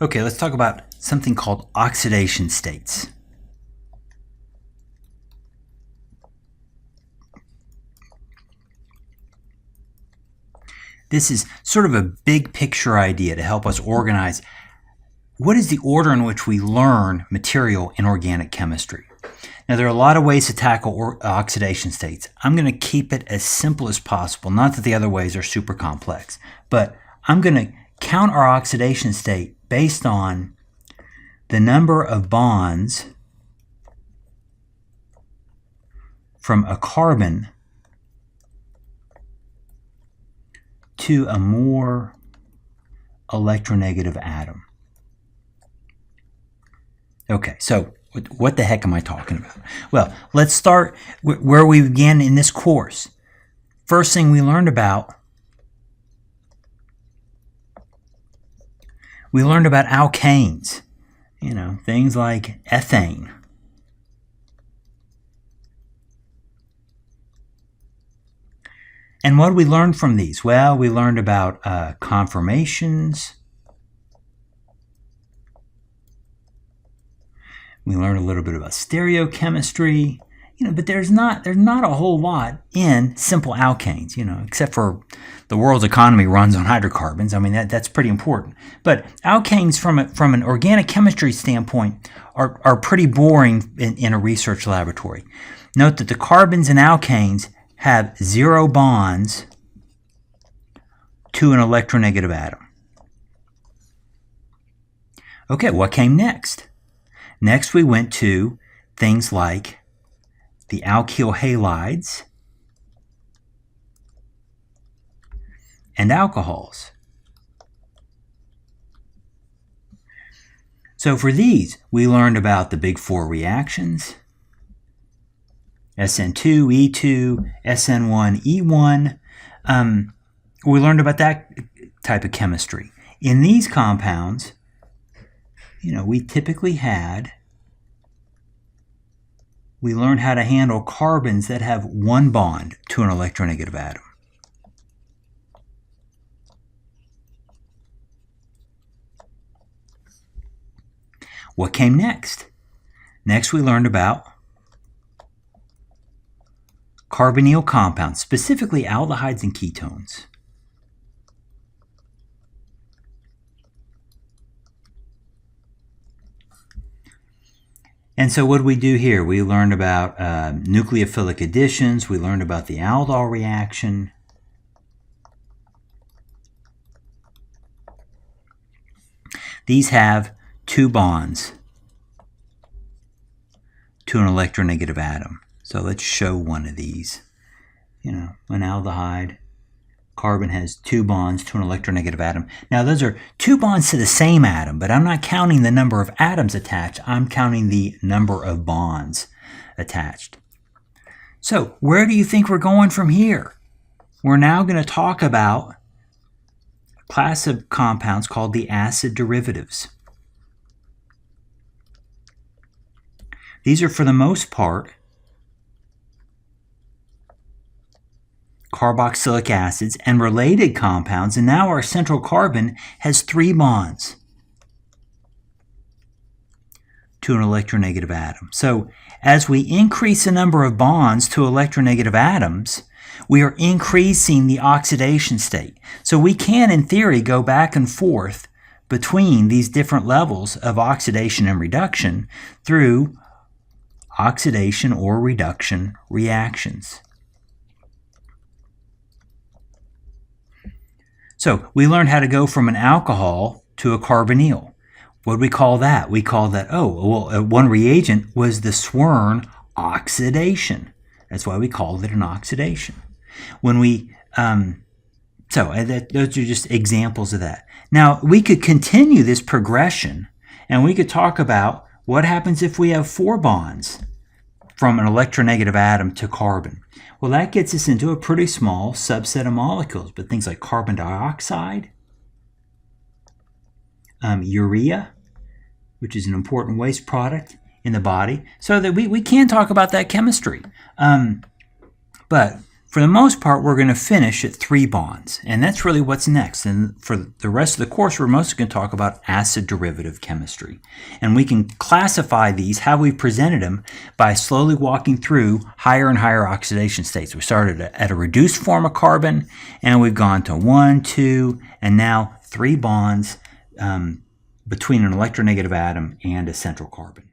Okay, let's talk about something called oxidation states. This is sort of a big picture idea to help us organize what is the order in which we learn material in organic chemistry. Now, there are a lot of ways to tackle oxidation states. I'm going to keep it as simple as possible, not that the other ways are super complex, but I'm going to count our oxidation state based on the number of bonds from a carbon to a more electronegative atom. Okay, so what the heck am I talking about? Well, let's start where we began in this course. First thing we learned about alkanes, things like ethane. And what did we learn from these? Well, we learned about conformations. We learned a little bit about stereochemistry, but there's not a whole lot in simple alkanes, except for the world's economy runs on hydrocarbons. I mean, that's pretty important. But alkanes from an organic chemistry standpoint are pretty boring in a research laboratory. Note that the carbons in alkanes have 0 bonds to an electronegative atom. Okay, what came next? Next, we went to things like the alkyl halides and alcohols. So for these, we learned about the big 4 reactions: SN2, E2, SN1, E1. We learned about that type of chemistry. In these compounds, we typically we learned how to handle carbons that have 1 bond to an electronegative atom. What came next? Next, we learned about carbonyl compounds, specifically aldehydes and ketones. And so what did we do here? We learned about nucleophilic additions. We learned about the aldol reaction. These have 2 bonds to an electronegative atom. So let's show one of these. An aldehyde. Carbon has 2 bonds to an electronegative atom. Now, those are 2 bonds to the same atom, but I'm not counting the number of atoms attached. I'm counting the number of bonds attached. So, where do you think we're going from here? We're now going to talk about a class of compounds called the acid derivatives. These are, for the most part, carboxylic acids and related compounds, and now our central carbon has 3 bonds to an electronegative atom. So as we increase the number of bonds to electronegative atoms, we are increasing the oxidation state. So we can, in theory, go back and forth between these different levels of oxidation and reduction through oxidation or reduction reactions. So we learned how to go from an alcohol to a carbonyl. What do we call that? We call that, one reagent was the Swern oxidation. That's why we called it an oxidation. When we, those are just examples of that. Now, we could continue this progression, and we could talk about what happens if we have 4 bonds from an electronegative atom to carbon. Well, that gets us into a pretty small subset of molecules, but things like carbon dioxide, urea, which is an important waste product in the body, so that we can talk about that chemistry. But For the most part, we're going to finish at 3 bonds, and that's really what's next. And for the rest of the course, we're mostly going to talk about acid derivative chemistry. And we can classify these, how we presented them, by slowly walking through higher and higher oxidation states. We started at a reduced form of carbon, and we've gone to 1, 2, and now 3 bonds between an electronegative atom and a central carbon.